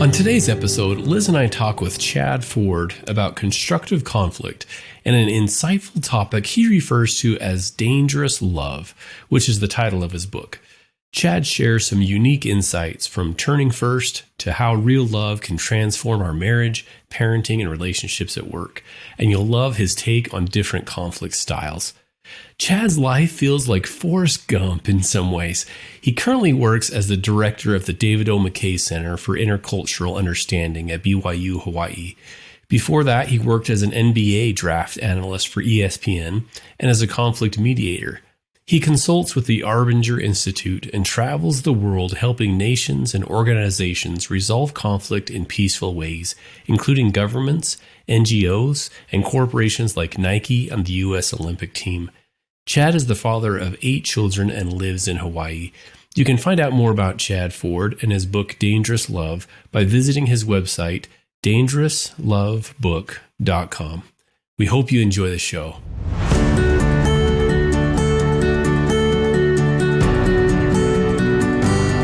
On today's episode, Liz and I talk with Chad Ford about constructive conflict and an insightful topic he refers to as dangerous love, which is the title of his book. Chad shares some unique insights from turning first to how real love can transform our marriage, parenting, and relationships at work. And you'll love his take on different conflict styles. Chad's life feels like Forrest Gump in some ways. He currently works as the director of the David O. McKay Center for Intercultural Understanding at BYU, Hawaii. Before that, he worked as an NBA draft analyst for ESPN and as a conflict mediator. He consults with the Arbinger Institute and travels the world helping nations and organizations resolve conflict in peaceful ways, including governments, NGOs, and corporations like Nike and the U.S. Olympic team. Chad is the father of 8 children and lives in Hawaii. You can find out more about Chad Ford and his book Dangerous Love by visiting his website, dangerouslovebook.com. We hope you enjoy the show.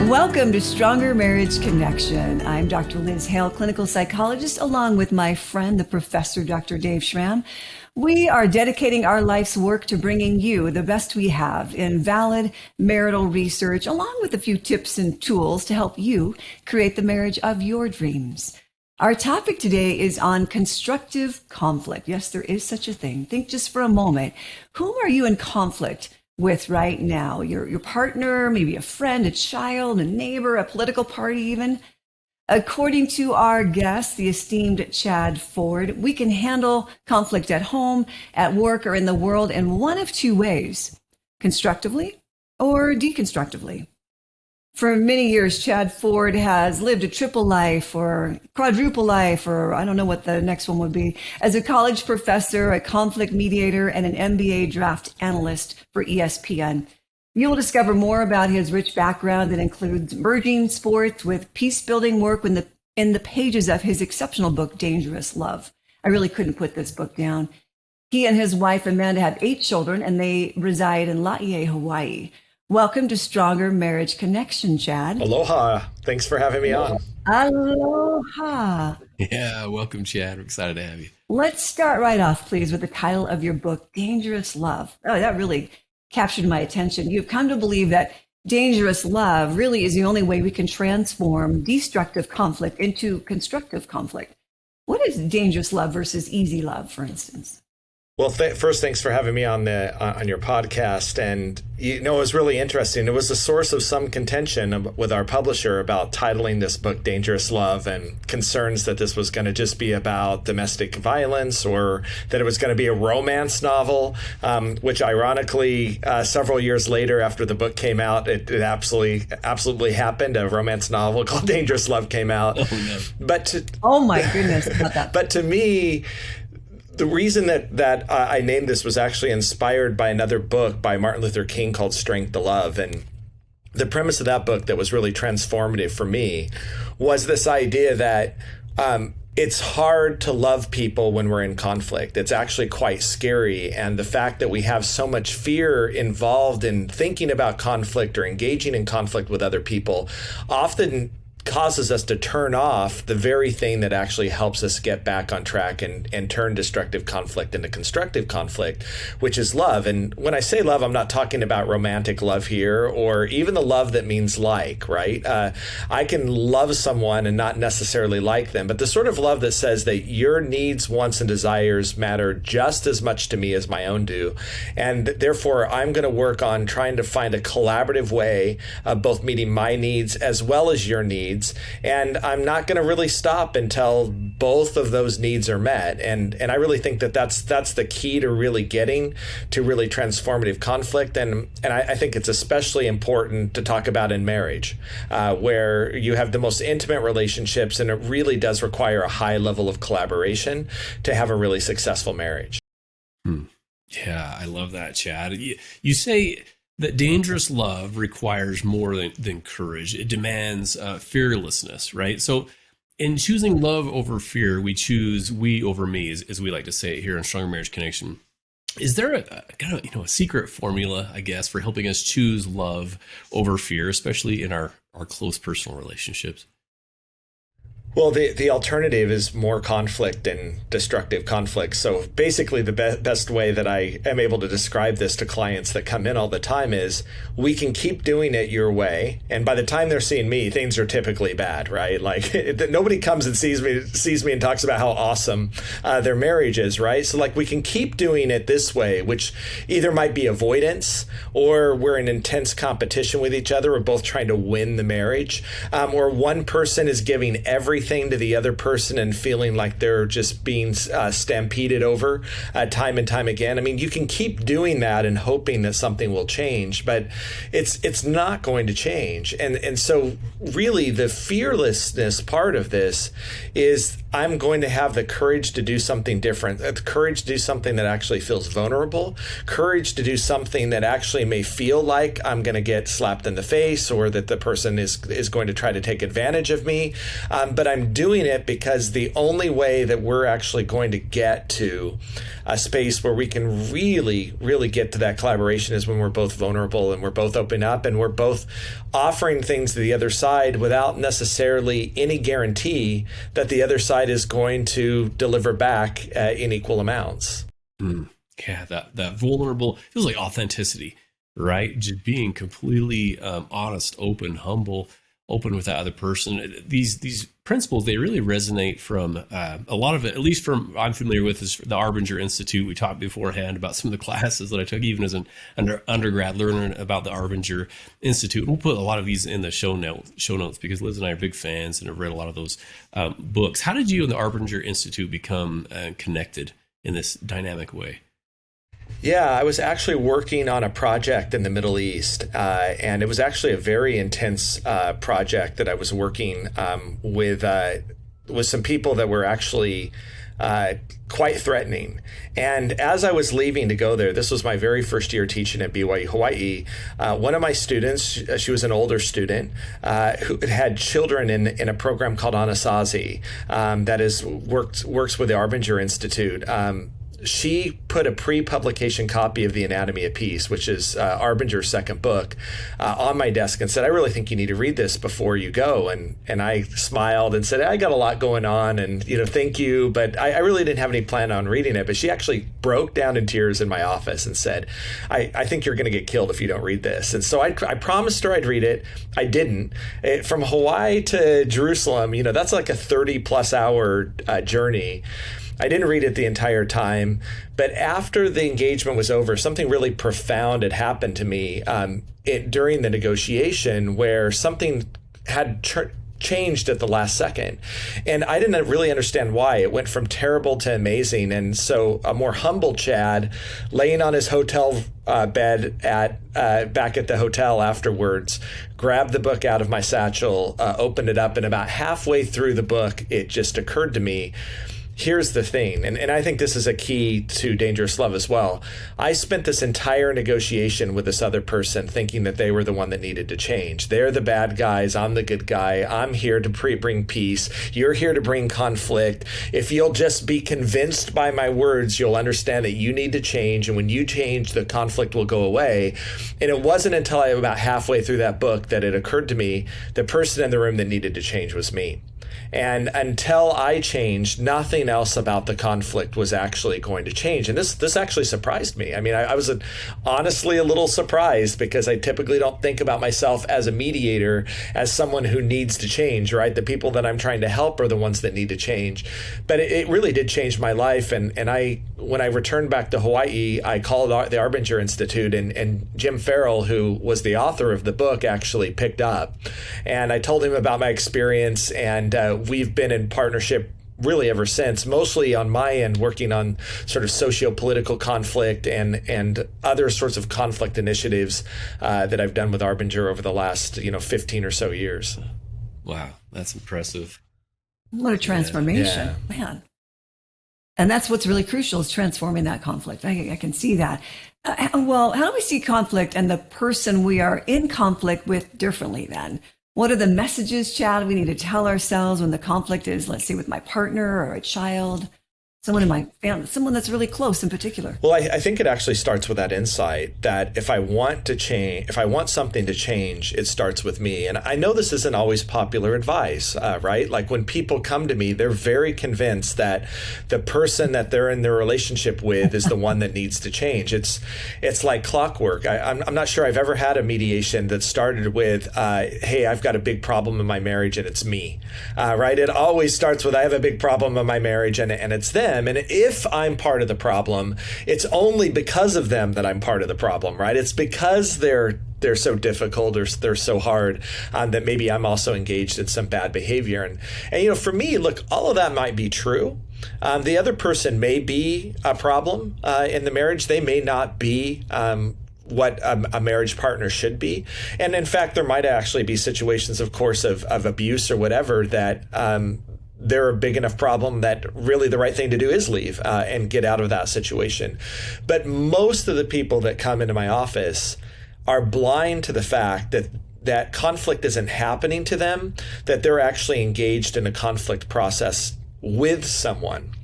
Welcome to Stronger Marriage Connection. I'm Dr. Liz Hale, clinical psychologist, along with my friend, the professor, Dr. Dave Schramm. We are dedicating our life's work to bringing you the best we have in valid marital research, along with a few tips and tools to help you create the marriage of your dreams. Our topic today is on constructive conflict. Yes, there is such a thing. Think just for a moment. Whom are you in conflict with right now? Your partner, maybe a friend, a child, a neighbor, a political party even. According to our guest, the esteemed Chad Ford, we can handle conflict at home, at work, or in the world in one of 2 ways: constructively or deconstructively. For many years, Chad Ford has lived a triple life or quadruple life, or I don't know what the next one would be, as a college professor, a conflict mediator, and an NBA draft analyst for ESPN. You will discover more about his rich background that includes merging sports with peace-building work in the pages of his exceptional book, Dangerous Love. I really couldn't put this book down. He and his wife, Amanda, have 8 children, and they reside in Laie, Hawaii. Welcome to Stronger Marriage Connection, Chad. Aloha. Thanks for having me on. Aloha. Yeah, welcome, Chad. We're excited to have you. Let's start right off, please, with the title of your book, Dangerous Love. Oh, that really captured my attention. You've come to believe that dangerous love really is the only way we can transform destructive conflict into constructive conflict. What is dangerous love versus easy love, for instance? Well, first, thanks for having me on your podcast. And, it was really interesting. It was a source of some contention with our publisher about titling this book Dangerous Love, and concerns that this was going to just be about domestic violence, or that it was going to be a romance novel, which ironically, several years later after the book came out, it absolutely happened. A romance novel called Dangerous Love came out. Oh, no. Oh my goodness, about that. But to me, the reason that I named this was actually inspired by another book by Martin Luther King called Strength to Love. And the premise of that book that was really transformative for me was this idea that it's hard to love people when we're in conflict. It's actually quite scary. And the fact that we have so much fear involved in thinking about conflict or engaging in conflict with other people often causes us to turn off the very thing that actually helps us get back on track and turn destructive conflict into constructive conflict, which is love. And when I say love, I'm not talking about romantic love here, or even the love that means like, right? I can love someone and not necessarily like them, but the sort of love that says that your needs, wants, and desires matter just as much to me as my own do. And therefore, I'm going to work on trying to find a collaborative way of both meeting my needs as well as your needs. And I'm not going to really stop until both of those needs are met. And I really think that that's the key to really getting to really transformative conflict. And I think it's especially important to talk about in marriage, where you have the most intimate relationships, and it really does require a high level of collaboration to have a really successful marriage. Yeah, I love that, Chad. You say that dangerous love requires more than courage. It demands fearlessness, right? So in choosing love over fear, we choose we over me, as we like to say here on Stronger Marriage Connection. Is there a secret formula, I guess, for helping us choose love over fear, especially in our close personal relationships? Well, the alternative is more conflict and destructive conflict. So basically, the best way that I am able to describe this to clients that come in all the time is we can keep doing it your way. And by the time they're seeing me, things are typically bad, right? Like nobody comes and sees me and talks about how awesome their marriage is, right? So like we can keep doing it this way, which either might be avoidance or we're in intense competition with each other. We're both trying to win the marriage, or one person is giving everything to the other person and feeling like they're just being stampeded over time and time again. I mean, you can keep doing that and hoping that something will change, but it's not going to change. And so really the fearlessness part of this is I'm going to have the courage to do something different, the courage to do something that actually feels vulnerable, courage to do something that actually may feel like I'm going to get slapped in the face or that the person is going to try to take advantage of me. But I'm doing it because the only way that we're actually going to get to a space where we can really, really get to that collaboration is when we're both vulnerable and we're both open up and we're both offering things to the other side without necessarily any guarantee that the other side is going to deliver back in equal amounts. Yeah, that vulnerable feels like authenticity, right? Just being completely honest, open, humble, open with that other person. These principles, they really resonate from a lot of it, at least from I'm familiar with, is the Arbinger Institute. We talked beforehand about some of the classes that I took, even as an undergrad, learning about the Arbinger Institute. We'll put a lot of these in the show notes because Liz and I are big fans and have read a lot of those books. How did you and the Arbinger Institute become connected in this dynamic way? Yeah, I was actually working on a project in the Middle East, and it was actually a very intense project that I was working with some people that were actually quite threatening. And as I was leaving to go there, this was my very first year teaching at BYU Hawaii, one of my students, she was an older student who had children in a program called Anasazi that works with the Arbinger Institute. She put a pre-publication copy of The Anatomy of Peace, which is Arbinger's second book, on my desk and said, I really think you need to read this before you go. And I smiled and said, I got a lot going on and, thank you. But I really didn't have any plan on reading it. But she actually broke down in tears in my office and said, I think you're going to get killed if you don't read this. And so I promised her I'd read it. I didn't. From Hawaii to Jerusalem, that's like a 30 plus hour journey. I didn't read it the entire time, but after the engagement was over, something really profound had happened to me during the negotiation where something had changed at the last second. And I didn't really understand why. It went from terrible to amazing. And so a more humble Chad, laying on his hotel bed back at the hotel afterwards, grabbed the book out of my satchel, opened it up, and about halfway through the book, it just occurred to me, here's the thing, and I think this is a key to dangerous love as well. I spent this entire negotiation with this other person thinking that they were the one that needed to change. They're the bad guys. I'm the good guy. I'm here to bring peace. You're here to bring conflict. If you'll just be convinced by my words, you'll understand that you need to change. And when you change, the conflict will go away. And it wasn't until I was about halfway through that book that it occurred to me the person in the room that needed to change was me. And until I changed, nothing else about the conflict was actually going to change. And this actually surprised me. I mean, I was honestly a little surprised because I typically don't think about myself as a mediator, as someone who needs to change, right? The people that I'm trying to help are the ones that need to change. But it really did change my life. And when I returned back to Hawaii, I called the Arbinger Institute, and Jim Farrell, who was the author of the book, actually picked up. And I told him about my experience, and we've been in partnership really ever since, mostly on my end, working on sort of socio-political conflict and other sorts of conflict initiatives that I've done with Arbinger over the last 15 or so years. Wow, that's impressive. What a transformation, man. And that's what's really crucial, is transforming that conflict. I can see that. Well, how do we see conflict and the person we are in conflict with differently then? What are the messages, Chad, we need to tell ourselves when the conflict is, let's say, with my partner or a child? someone in my family, someone that's really close in particular? Well, I think it actually starts with that insight that if I want to change, if I want something to change, it starts with me. And I know this isn't always popular advice, right? Like when people come to me, they're very convinced that the person that they're in their relationship with is the one that needs to change. It's like clockwork. I'm not sure I've ever had a mediation that started with, hey, I've got a big problem in my marriage and it's me, right? It always starts with, I have a big problem in my marriage and it's them. And if I'm part of the problem, it's only because of them that I'm part of the problem, right? It's because they're so difficult or they're so hard that maybe I'm also engaged in some bad behavior. And for me, look, all of that might be true. The other person may be a problem in the marriage. They may not be what a marriage partner should be. And in fact, there might actually be situations, of course, of abuse or whatever that they're a big enough problem that really the right thing to do is leave and get out of that situation. But most of the people that come into my office are blind to the fact that conflict isn't happening to them, that they're actually engaged in a conflict process with someone.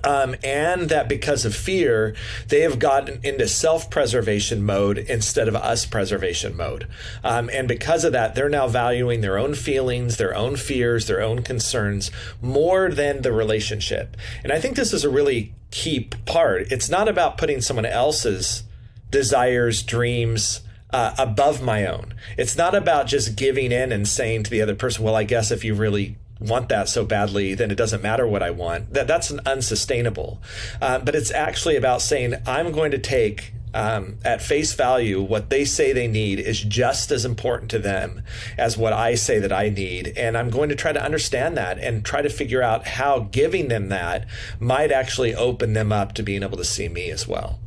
And that because of fear, they have gotten into self-preservation mode instead of us-preservation mode. And because of that, they're now valuing their own feelings, their own fears, their own concerns more than the relationship. And I think this is a really key part. It's not about putting someone else's desires, dreams, above my own. It's not about just giving in and saying to the other person, well, I guess if you really want that so badly, then it doesn't matter what I want. That's unsustainable. But it's actually about saying, I'm going to take at face value what they say they need is just as important to them as what I say that I need. And I'm going to try to understand that and try to figure out how giving them that might actually open them up to being able to see me as well.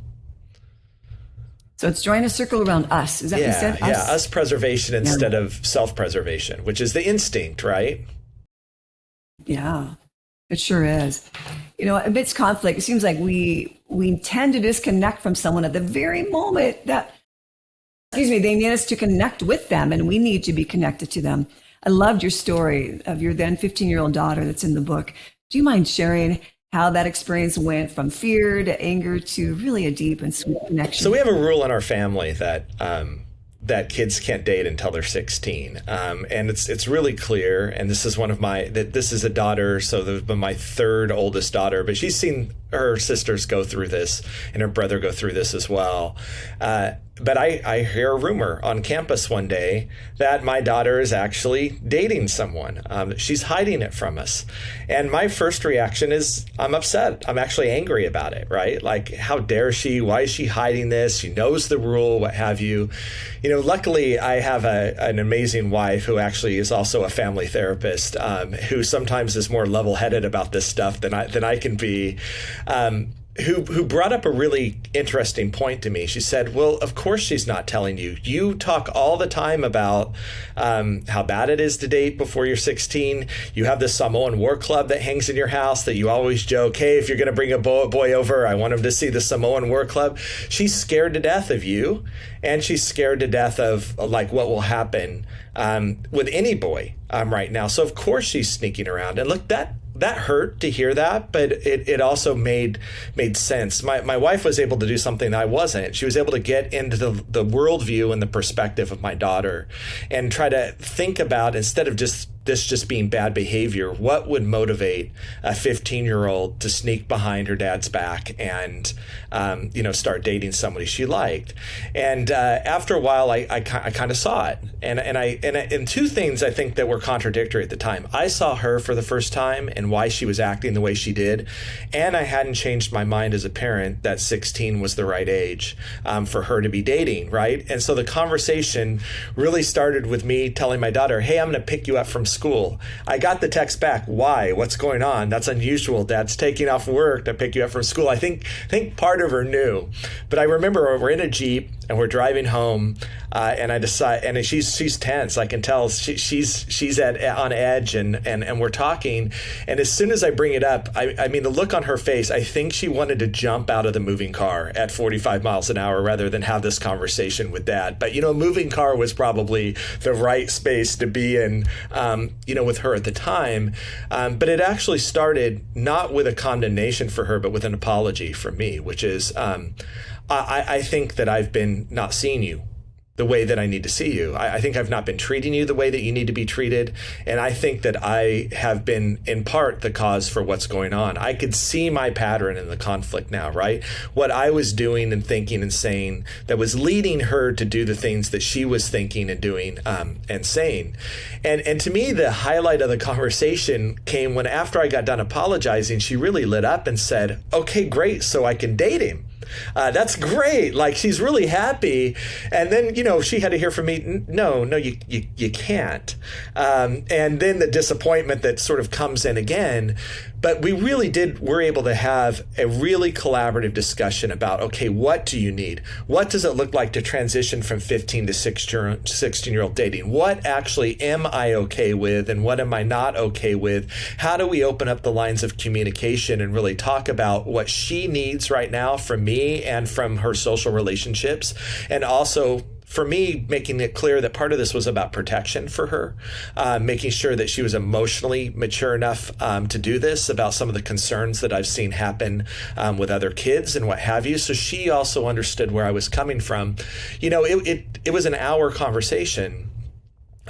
So it's drawing a circle around us. Is that what you said? Us preservation instead of self-preservation, which is the instinct, right? Yeah, it sure is. Amidst conflict, it seems like we tend to disconnect from someone at the very moment that, they need us to connect with them, and we need to be connected to them. I loved your story of your then 15-year-old daughter that's in the book. Do you mind sharing how that experience went from fear to anger to really a deep and sweet connection? So we have a rule in our family that kids can't date until they're 16. And it's really clear. And this is this is a daughter. So there's been my third oldest daughter, but she's seen her sisters go through this and her brother go through this as well. But I hear a rumor on campus one day that my daughter is actually dating someone. She's hiding it from us. And my first reaction is I'm upset. I'm actually angry about it, right? Like, how dare she? Why is she hiding this? She knows the rule, what have you. Luckily, I have an amazing wife who actually is also a family therapist, who sometimes is more level-headed about this stuff than I can be. Who brought up a really interesting point to me. She said, well, of course she's not telling you. You talk all the time about how bad it is to date before you're 16. You have this Samoan War Club that hangs in your house that you always joke, hey, if you're going to bring a boy over, I want him to see the Samoan War Club. She's scared to death of you, and she's scared to death of like what will happen with any boy right now. So of course she's sneaking around. And look, that hurt to hear that, but it also made sense. My wife was able to do something that I wasn't. She was able to get into the worldview and the perspective of my daughter and try to think about, instead of just being bad behavior, what would motivate a 15-year-old to sneak behind her dad's back and start dating somebody she liked. And after a while, I kind of saw it, and two things I think that were contradictory at the time. I saw her for the first time and why she was acting the way she did, and I hadn't changed my mind as a parent that 16 was the right age for her to be dating, right? And so the conversation really started with me telling my daughter, hey, I'm going to pick you up from school. I got the text back. Why? What's going on? That's unusual. Dad's taking off work to pick you up from school. I think part of her knew, but I remember we're in a Jeep. and we're driving home, and I decide, and she's tense. I can tell she's on edge, and we're talking. And as soon as I bring it up, I mean, the look on her face, I think she wanted to jump out of the moving car at 45 miles an hour rather than have this conversation with Dad. But, a moving car was probably the right space to be in, with her at the time. But it actually started not with a condemnation for her, but with an apology from me, which is, I think that I've been not seeing you the way that I need to see you. I think I've not been treating you the way that you need to be treated. And I think that I have been, in part, the cause for what's going on. I could see my pattern in the conflict now, right? What I was doing and thinking and saying that was leading her to do the things that she was thinking and doing and saying. And to me, the highlight of the conversation came when, after I got done apologizing, she really lit up and said, "Okay, great, so I can date him." That's great. Like, she's really happy. And then, she had to hear from me, no, you can't. And then the disappointment that sort of comes in again. But we really were able to have a really collaborative discussion about, okay, what do you need? What does it look like to transition from 15 to 16-year-old dating? What actually am I okay with, and what am I not okay with? How do we open up the lines of communication and really talk about what she needs right now from me and from her social relationships? And also, for me, making it clear that part of this was about protection for her, making sure that she was emotionally mature enough to do this, about some of the concerns that I've seen happen with other kids and what have you. So she also understood where I was coming from. It was an hour conversation.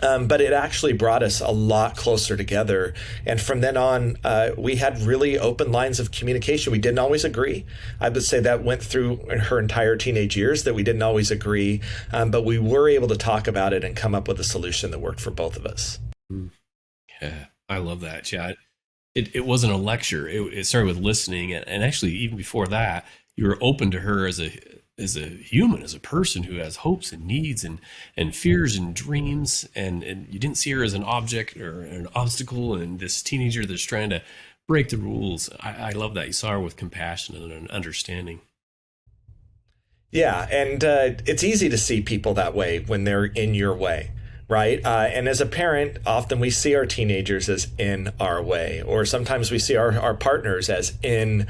But it actually brought us a lot closer together. And from then on, we had really open lines of communication. We didn't always agree. I would say that went through her entire teenage years, that we didn't always agree. But we were able to talk about it and come up with a solution that worked for both of us. Yeah, I love that, Chad. It wasn't a lecture. It started with listening. And actually, even before that, you were open to her as a human, as a person who has hopes and needs and fears and dreams, and you didn't see her as an object or an obstacle and this teenager that's trying to break the rules. I love that. You saw her with compassion and an understanding. Yeah, and it's easy to see people that way when they're in your way, right? And as a parent, often we see our teenagers as in our way, or sometimes we see our partners as in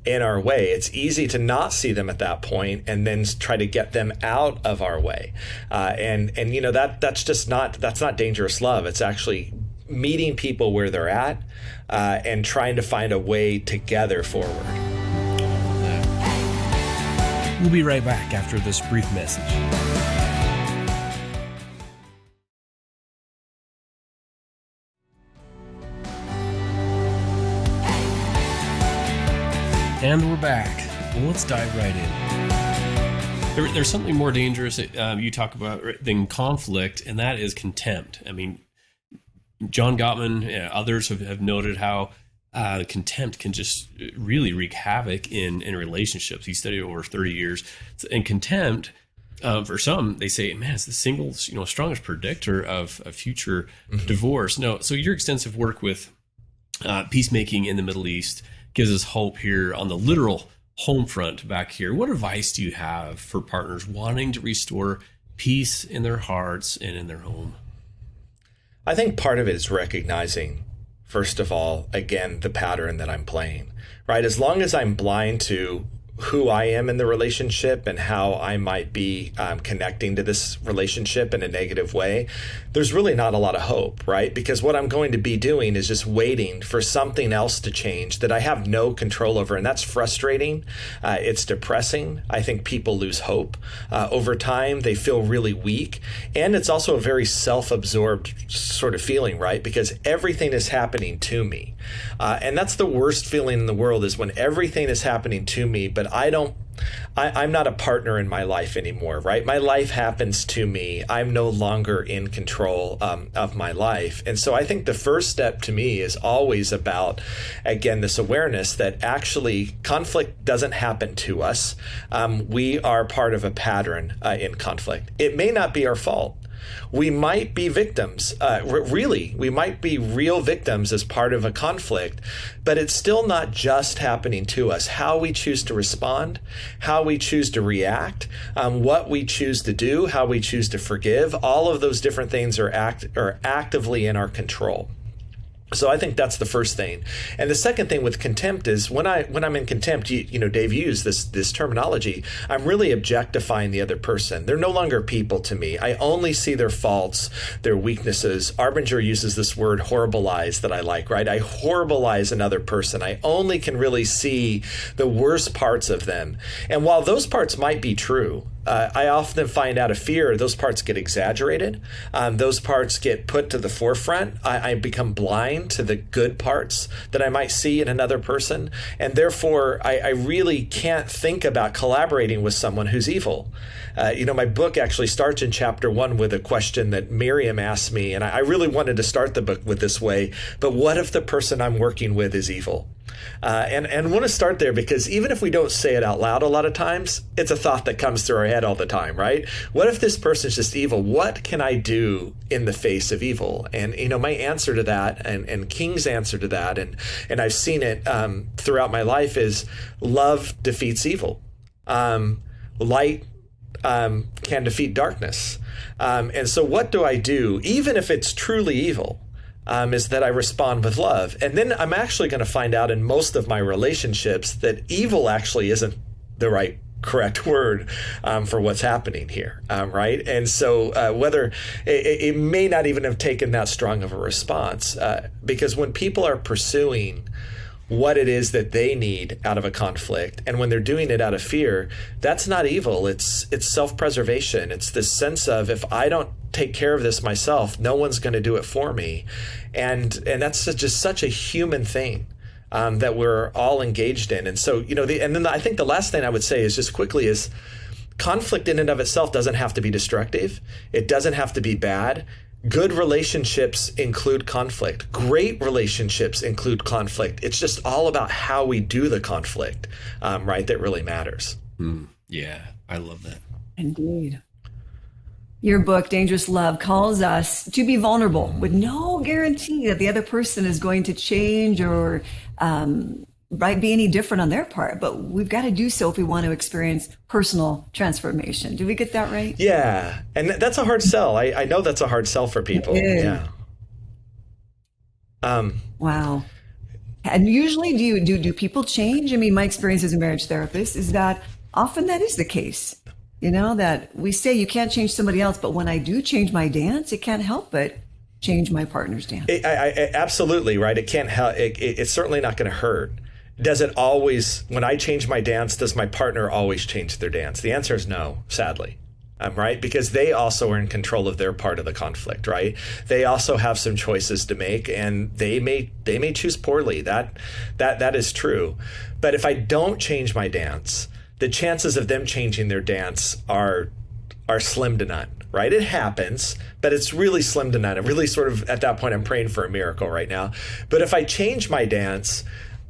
our way. It's easy to not see them at that point and then try to get them out of our way. And that's not dangerous love. It's actually meeting people where they're at and trying to find a way together forward. We'll be right back after this brief message. And we're back. Well, let's dive right in. There's something more dangerous that you talk about than conflict, and that is contempt. I mean, John Gottman, others have noted how contempt can just really wreak havoc in relationships. He studied over 30 years. And contempt, for some, they say, man, it's the single strongest predictor of a future divorce. No, so your extensive work with peacemaking in the Middle East gives us hope here on the literal home front back here. What advice do you have for partners wanting to restore peace in their hearts and in their home? I think part of it is recognizing, first of all, again, the pattern that I'm playing, right? As long as I'm blind to who I am in the relationship and how I might be connecting to this relationship in a negative way, there's really not a lot of hope, right? Because what I'm going to be doing is just waiting for something else to change that I have no control over. And that's frustrating. It's depressing. I think people lose hope. Over time, they feel really weak. And it's also a very self-absorbed sort of feeling, right? Because everything is happening to me. And that's the worst feeling in the world, is when everything is happening to me, but I'm not a partner in my life anymore, right? My life happens to me. I'm no longer in control of my life. And so I think the first step to me is always about, again, this awareness that actually conflict doesn't happen to us. We are part of a pattern in conflict. It may not be our fault. We might be victims. Really, we might be real victims as part of a conflict, but it's still not just happening to us. How we choose to respond, how we choose to react, what we choose to do, how we choose to forgive, all of those different things are actively in our control. So I think that's the first thing. And the second thing with contempt is when I'm in contempt, you know, Dave used this terminology, I'm really objectifying the other person. They're no longer people to me. I only see their faults, their weaknesses. Arbinger uses this word horribilize that I like, right? I horribilize another person. I only can really see the worst parts of them. And while those parts might be true, I often find out of fear, those parts get exaggerated. Those parts get put to the forefront. I become blind to the good parts that I might see in another person. And therefore, I really can't think about collaborating with someone who's evil. You know, my book actually starts in chapter 1 with a question that Miriam asked me. And I really wanted to start the book with this way. But what if the person I'm working with is evil? And I want to start there because even if we don't say it out loud a lot of times, it's a thought that comes through our head all the time, right? What if this person's just evil? What can I do in the face of evil? And, you know, my answer to that and King's answer to that, and I've seen it throughout my life is love defeats evil. Light can defeat darkness. And so what do I do, even if it's truly evil? Is that I respond with love. And then I'm actually going to find out in most of my relationships that evil actually isn't the right correct word for what's happening here, right? And so whether it may not even have taken that strong of a response, because when people are pursuing what it is that they need out of a conflict, and when they're doing it out of fear, that's not evil. It's self-preservation. It's this sense of, if I don't take care of this myself, no one's going to do it for me, and that's just such a human thing that we're all engaged in. And so, you know, I think the last thing I would say is just quickly is conflict in and of itself doesn't have to be destructive. It doesn't have to be bad. Good relationships include conflict. Great relationships include conflict. It's just all about how we do the conflict, right, that really matters. Yeah, I love that. Indeed. Your book, Dangerous Love, calls us to be vulnerable with no guarantee that the other person is going to change or be any different on their part, but we've got to do so if we want to experience personal transformation. Did we get that right? Yeah, and that's a hard sell. I know that's a hard sell for people. Yeah. Wow. And usually, do people change? I mean, my experience as a marriage therapist is that often that is the case. You know, that we say you can't change somebody else, but when I do change my dance, it can't help but change my partner's dance. Absolutely, right? It can't help. It's certainly not going to hurt. Does it always, when I change my dance, does my partner always change their dance? The answer is no, sadly. Right? Because they also are in control of their part of the conflict, right? They also have some choices to make, and they may choose poorly. That is true. But if I don't change my dance, the chances of them changing their dance are slim to none, right? It happens, but it's really slim to none. I'm really sort of, at that point, I'm praying for a miracle right now. But if I change my dance,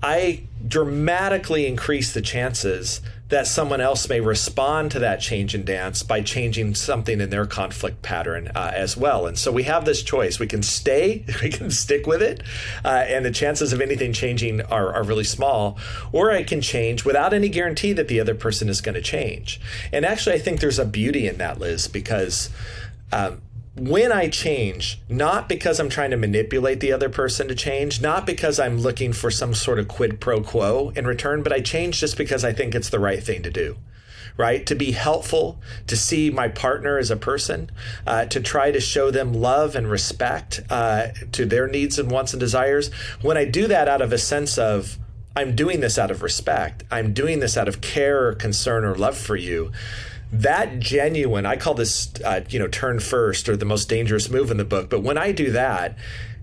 I dramatically increase the chances that someone else may respond to that change in dance by changing something in their conflict pattern as well. And so we have this choice. We can stick with it, and the chances of anything changing are really small, or I can change without any guarantee that the other person is going to change. And actually, I think there's a beauty in that, Liz, because when I change, not because I'm trying to manipulate the other person to change, not because I'm looking for some sort of quid pro quo in return, but I change just because I think it's the right thing to do, right? To be helpful, to see my partner as a person, to try to show them love and respect to their needs and wants and desires. When I do that out of a sense of, I'm doing this out of respect, I'm doing this out of care or concern or love for you, that genuine, I call this, turn first, or the most dangerous move in the book. But when I do that,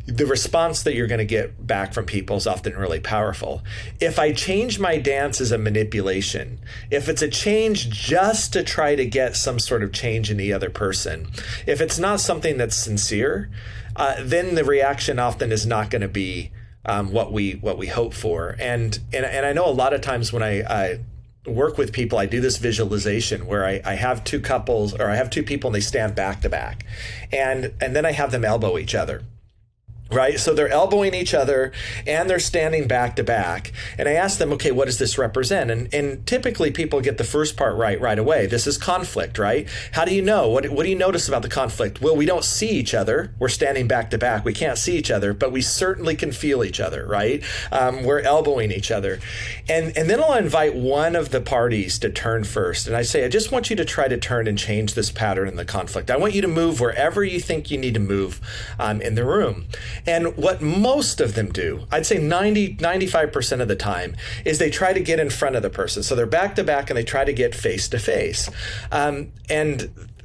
the response that you're going to get back from people is often really powerful. If I change my dance as a manipulation, if it's a change just to try to get some sort of change in the other person, if it's not something that's sincere, then the reaction often is not going to be what we hope for. And I know a lot of times when I work with people, I do this visualization where I have two couples, or I have two people and they stand back to back. And then I have them elbow each other. Right. So they're elbowing each other and they're standing back to back. And I ask them, okay, what does this represent? And typically people get the first part right away. This is conflict, right? How do you know? What do you notice about the conflict? Well, we don't see each other. We're standing back to back. We can't see each other, but we certainly can feel each other, right? We're elbowing each other. And then I'll invite one of the parties to turn first. And I say, I just want you to try to turn and change this pattern in the conflict. I want you to move wherever you think you need to move in the room. And what most of them do, I'd say 95% of the time, is they try to get in front of the person. So they're back to back and they try to get face to face. And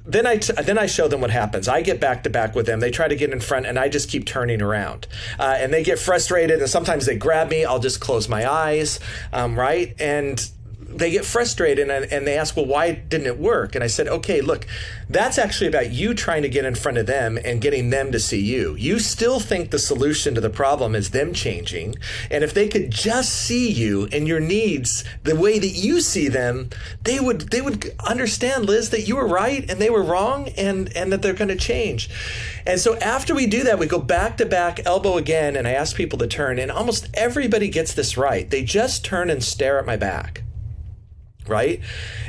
then I show them what happens. I get back to back with them. They try to get in front and I just keep turning around. And they get frustrated and sometimes they grab me. I'll just close my eyes, right? And they get frustrated and they ask, well, why didn't it work? And I said, okay, look, that's actually about you trying to get in front of them and getting them to see you. You still think the solution to the problem is them changing. And if they could just see you and your needs the way that you see them, they would understand, Liz, that you were right and they were wrong and that they're going to change. And so after we do that, we go back to back, elbow again, and I ask people to turn. And almost everybody gets this right. They just turn and stare at my back. Right?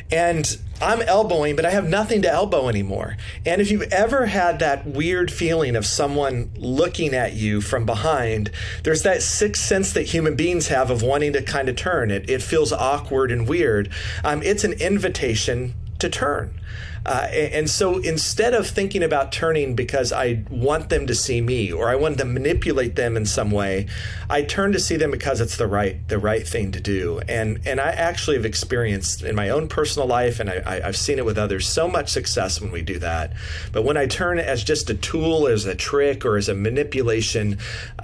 And I'm elbowing, but I have nothing to elbow anymore. And if you've ever had that weird feeling of someone looking at you from behind, there's that sixth sense that human beings have of wanting to kind of turn. It feels awkward and weird. It's an invitation to turn. And so instead of thinking about turning because I want them to see me or I want to manipulate them in some way, I turn to see them because it's the right thing to do. And I actually have experienced in my own personal life, and I've seen it with others, so much success when we do that. But when I turn it as just a tool, as a trick, or as a manipulation,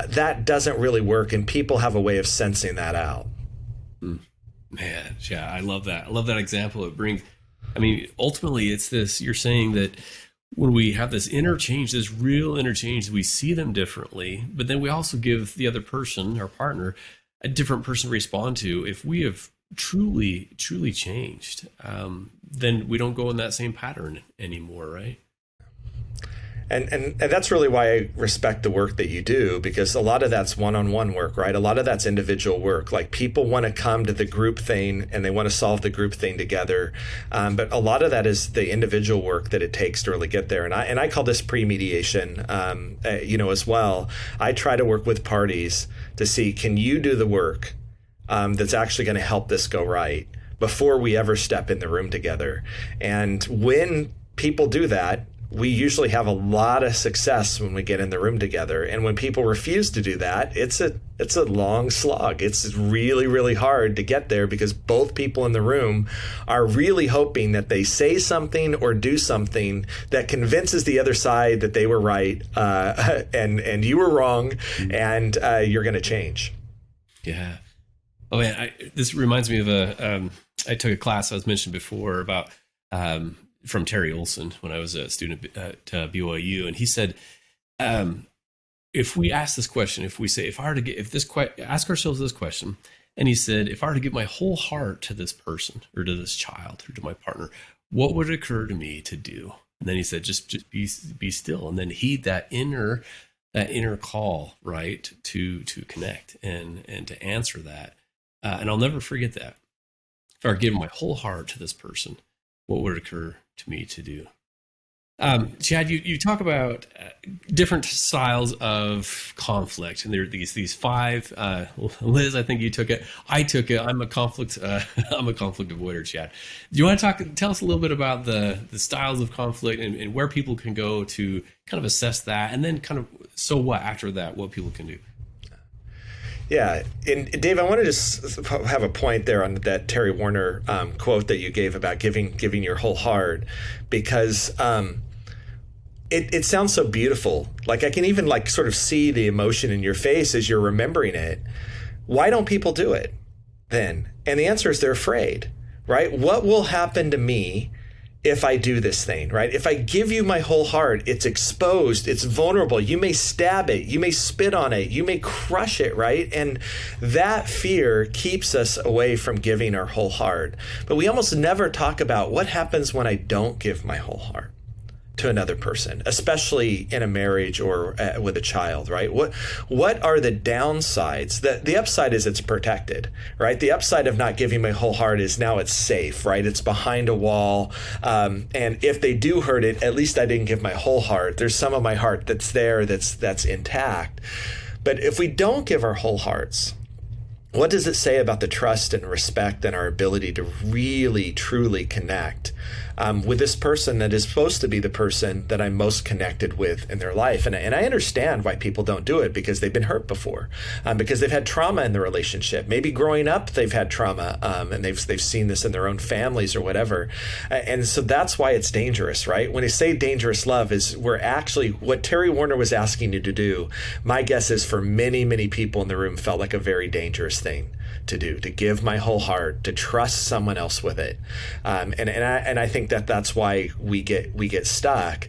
that doesn't really work. And people have a way of sensing that out. Man, yeah, I love that. I love that example. It brings, I mean, ultimately, it's this, you're saying that when we have this interchange, this real interchange, we see them differently, but then we also give the other person, our partner, a different person to respond to. If we have truly changed, then we don't go in that same pattern anymore, right? And that's really why I respect the work that you do, because a lot of that's one-on-one work, right? A lot of that's individual work. Like people want to come to the group thing and they want to solve the group thing together. But a lot of that is the individual work that it takes to really get there. And I call this pre-mediation, as well. I try to work with parties to see, can you do the work that's actually going to help this go right before we ever step in the room together? And when people do that, we usually have a lot of success when we get in the room together. And when people refuse to do that, it's a long slog. It's really, really hard to get there because both people in the room are really hoping that they say something or do something that convinces the other side that they were right and you were wrong, and you're going to change. Yeah. Oh man, this reminds me of I took a class I was mentioned before about from Terry Olson when I was a student at BYU, and he said, if we ask this question, if we say, ask ourselves this question, and he said, if I were to give my whole heart to this person or to this child or to my partner, what would occur to me to do? And then he said, just be still, and then heed that inner call, right, to connect and to answer that. And I'll never forget that. If I were to give my whole heart to this person, what would occur to me to do? Chad, you talk about different styles of conflict, and there are these five. Liz, I think you took it. I took it. I'm a conflict avoider, Chad. Do you want to tell us a little bit about the styles of conflict and where people can go to kind of assess that, and then kind of so what after that, what people can do? Yeah. And Dave, I want to just have a point there on that Terry Warner quote that you gave about giving your whole heart, because it sounds so beautiful. Like I can even sort of see the emotion in your face as you're remembering it. Why don't people do it then? And the answer is they're afraid, right? What will happen to me if I do this thing, right? If I give you my whole heart, it's exposed, it's vulnerable. You may stab it, you may spit on it, you may crush it, right? And that fear keeps us away from giving our whole heart. But we almost never talk about what happens when I don't give my whole heart to another person, especially in a marriage or with a child, right? What are the downsides? The upside is it's protected, right? The upside of not giving my whole heart is now it's safe, right? It's behind a wall. And if they do hurt it, at least I didn't give my whole heart. There's some of my heart that's there, that's intact. But if we don't give our whole hearts, what does it say about the trust and respect and our ability to really, truly connect with this person that is supposed to be the person that I'm most connected with in their life? And I understand why people don't do it, because they've been hurt before, because they've had trauma in the relationship. Maybe growing up they've had trauma, and they've seen this in their own families or whatever. And so that's why it's dangerous, right? When they say dangerous love, is we're actually, what Terry Warner was asking you to do, my guess is for many, many people in the room felt like a very dangerous thing to do, to give my whole heart, to trust someone else with it. And I think that's why we get stuck.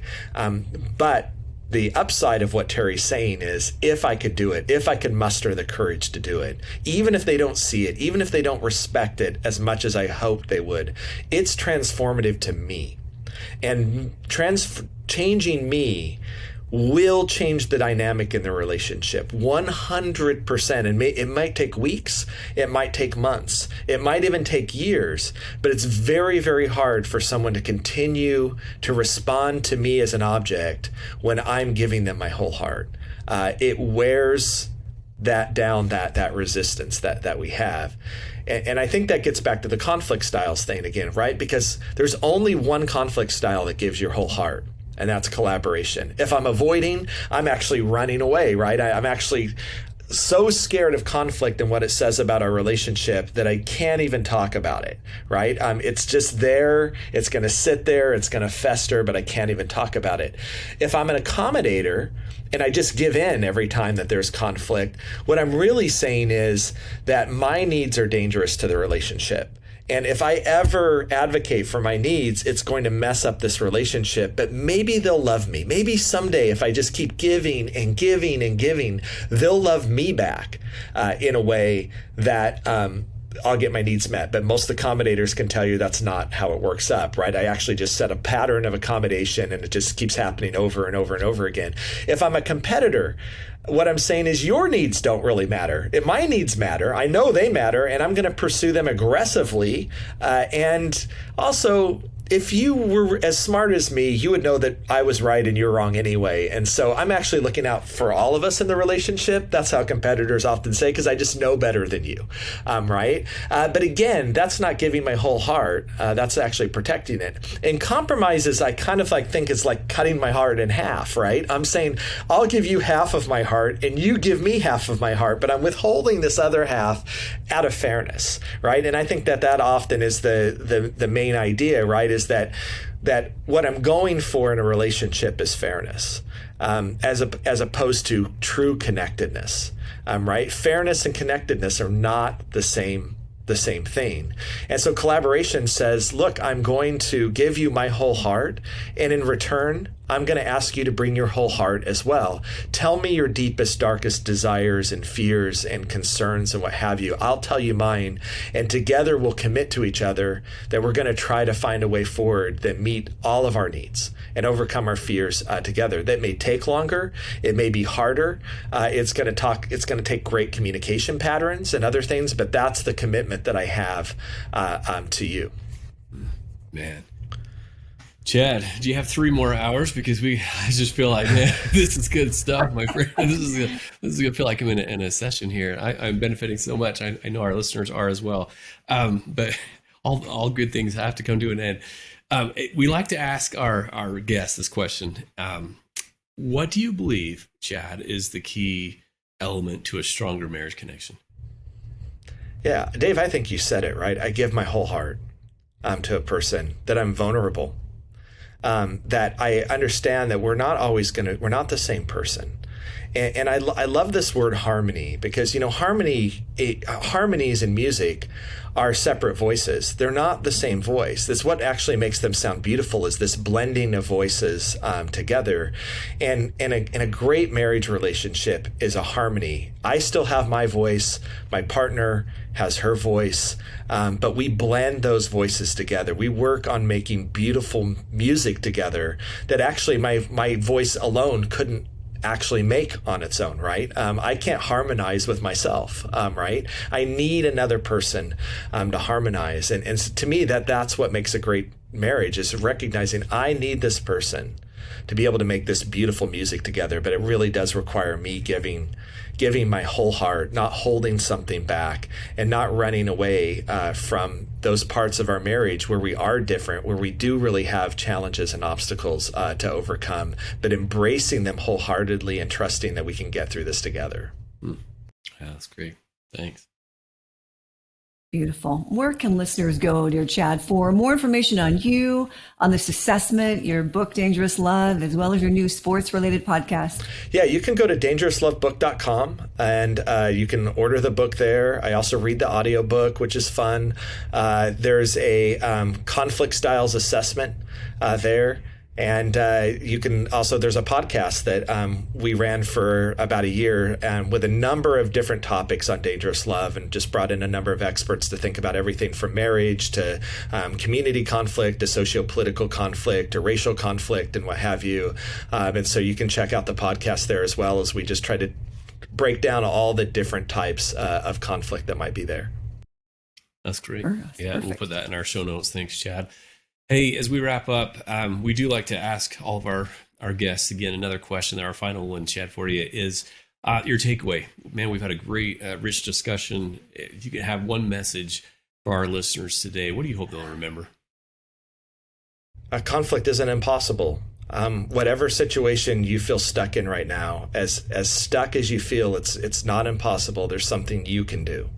But the upside of what Terry's saying is, if I could do it, if I could muster the courage to do it, even if they don't see it, even if they don't respect it as much as I hoped they would, it's transformative to me. And changing me will change the dynamic in the relationship 100%. And it might take weeks, it might take months, it might even take years, but it's very, very hard for someone to continue to respond to me as an object when I'm giving them my whole heart. It wears that down, that resistance that we have. And I think that gets back to the conflict styles thing again, right? Because there's only one conflict style that gives your whole heart, and that's collaboration. If I'm avoiding, I'm actually running away, right? I'm actually so scared of conflict and what it says about our relationship that I can't even talk about it, right? It's just there. It's going to sit there. It's going to fester, but I can't even talk about it. If I'm an accommodator and I just give in every time that there's conflict, what I'm really saying is that my needs are dangerous to the relationship. And if I ever advocate for my needs, it's going to mess up this relationship. But maybe they'll love me. Maybe someday, if I just keep giving and giving and giving, they'll love me back in a way that I'll get my needs met. But most accommodators can tell you that's not how it works up, right? I actually just set a pattern of accommodation, and it just keeps happening over and over and over again. If I'm a competitor, what I'm saying is your needs don't really matter. My needs matter. I know they matter, and I'm going to pursue them aggressively. And also, if you were as smart as me, you would know that I was right and you're wrong anyway. And so I'm actually looking out for all of us in the relationship. That's how competitors often say, because I just know better than you, right? But again, that's not giving my whole heart. That's actually protecting it. And compromises, I kind of think it's like cutting my heart in half, right? I'm saying, I'll give you half of my heart and you give me half of my heart, but I'm withholding this other half out of fairness, right? And I think that often is the main idea, right? Is that what I'm going for in a relationship is fairness, as opposed to true connectedness, right? Fairness and connectedness are not the same thing. And so collaboration says, look, I'm going to give you my whole heart, and in return, I'm going to ask you to bring your whole heart as well. Tell me your deepest, darkest desires and fears and concerns and what have you. I'll tell you mine, and together we'll commit to each other that we're going to try to find a way forward that meet all of our needs and overcome our fears together. That may take longer. It may be harder. It's going to take great communication patterns and other things, but that's the commitment that I have to you. Man. Chad, do you have 3 more hours? Because I just feel like, man, this is good stuff, my friend. This is gonna feel like I'm in a session here. I'm benefiting so much. I know our listeners are as well. But all good things have to come to an end. We like to ask our guests this question. What do you believe, Chad, is the key element to a stronger marriage connection? Yeah, Dave, I think you said it, right? I give my whole heart to a person, that I'm vulnerable. That I understand that we're not the same person. And I love this word harmony because, harmonies in music are separate voices. They're not the same voice. That's what actually makes them sound beautiful, is this blending of voices together. And in a great marriage relationship is a harmony. I still have my voice. My partner has her voice, but we blend those voices together. We work on making beautiful music together that actually my voice alone couldn't actually make on its own, right? I can't harmonize with myself, right? I need another person to harmonize. And to me, that's what makes a great marriage, is recognizing I need this person to be able to make this beautiful music together. But it really does require me giving my whole heart, not holding something back, and not running away from those parts of our marriage where we are different, where we do really have challenges and obstacles to overcome, but embracing them wholeheartedly and trusting that we can get through this together. Yeah, that's great. Thanks. Beautiful. Where can listeners go, dear Chad, for more information on you, on this assessment, your book, Dangerous Love, as well as your new sports-related podcast? Yeah, you can go to dangerouslovebook.com and you can order the book there. I also read the audiobook, which is fun. There's a conflict styles assessment there. And you can also, there's a podcast that we ran for about a year with a number of different topics on dangerous love, and just brought in a number of experts to think about everything from marriage to community conflict to socio-political conflict to racial conflict and what have you. And so you can check out the podcast there, as well as we just try to break down all the different types of conflict that might be there. That's great. Perfect. Yeah, we'll put that in our show notes. Thanks, Chad. Hey, as we wrap up, we do like to ask all of our guests, again, another question. Our final one, Chad, for you is your takeaway. Man, we've had a great, rich discussion. If you could have one message for our listeners today, what do you hope they'll remember? Conflict isn't impossible. Whatever situation you feel stuck in right now, as stuck as you feel, it's not impossible. There's something you can do.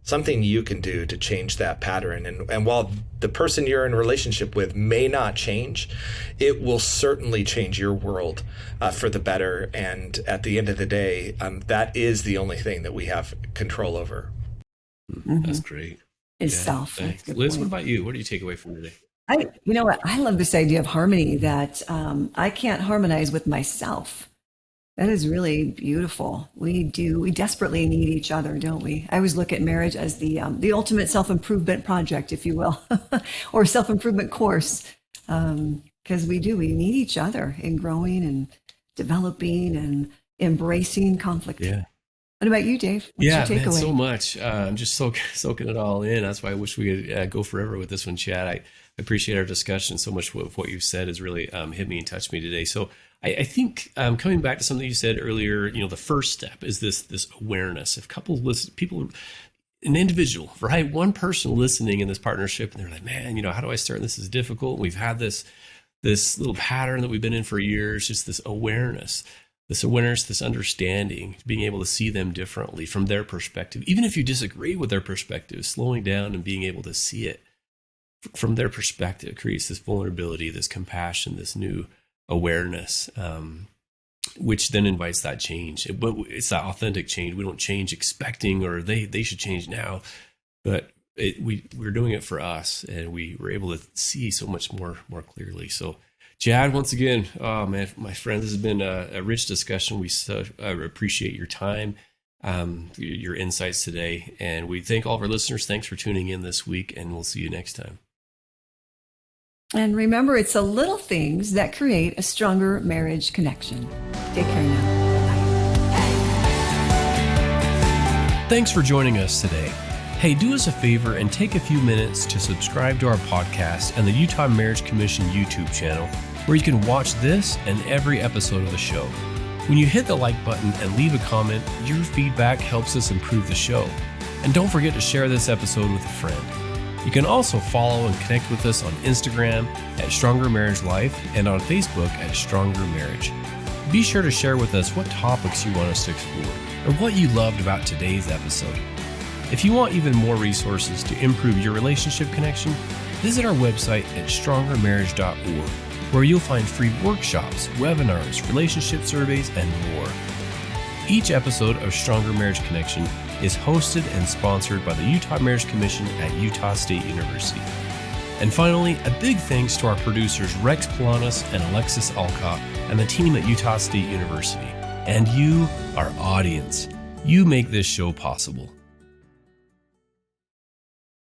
Something you can do to change that pattern. And while the person you're in a relationship with may not change, it will certainly change your world for the better. And at the end of the day, that is the only thing that we have control over. That's great. Is self. Thanks. Liz, what about you? What do you take away from today? You know what? I love this idea of harmony, that I can't harmonize with myself. That is really beautiful. We desperately need each other, don't we? I always look at marriage as the ultimate self-improvement project, if you will, or self-improvement course, because we need each other in growing and developing and embracing conflict. Yeah. What about you, Dave? What's your takeaway? Man, so much. I'm just soaking it all in. That's why I wish we could go forever with this one, Chad. I appreciate our discussion so much. What you've said has really hit me and touched me today. So I think coming back to something you said earlier, the first step is this awareness. If people, an individual, right? One person listening in this partnership, and they're like, man, how do I start? This is difficult. We've had this little pattern that we've been in for years, just this awareness, this understanding, being able to see them differently from their perspective. Even if you disagree with their perspective, slowing down and being able to see it from their perspective creates this vulnerability, this compassion, this new awareness, which then invites that change. But it's that authentic change. We don't change expecting, or they should change now, but we're doing it for us, and we were able to see so much more clearly. So, Chad, once again, oh man, my friend, this has been a rich discussion. We so appreciate your time, your insights today, and we thank all of our listeners. Thanks for tuning in this week, and we'll see you next time. And remember, it's the little things that create a stronger marriage connection. Take care now. Bye. Thanks for joining us today. Hey, do us a favor and take a few minutes to subscribe to our podcast and the Utah Marriage Commission YouTube channel, where you can watch this and every episode of the show. When you hit the like button and leave a comment, your feedback helps us improve the show. And don't forget to share this episode with a friend. You can also follow and connect with us on Instagram at Stronger Marriage Life and on Facebook at Stronger Marriage. Be sure to share with us what topics you want us to explore or what you loved about today's episode. If you want even more resources to improve your relationship connection, visit our website at strongermarriage.org, where you'll find free workshops, webinars, relationship surveys, and more. Each episode of Stronger Marriage Connection is hosted and sponsored by the Utah Marriage Commission at Utah State University. And finally, a big thanks to our producers Rex Polanis and Alexis Alcott and the team at Utah State University. And you, our audience, you make this show possible.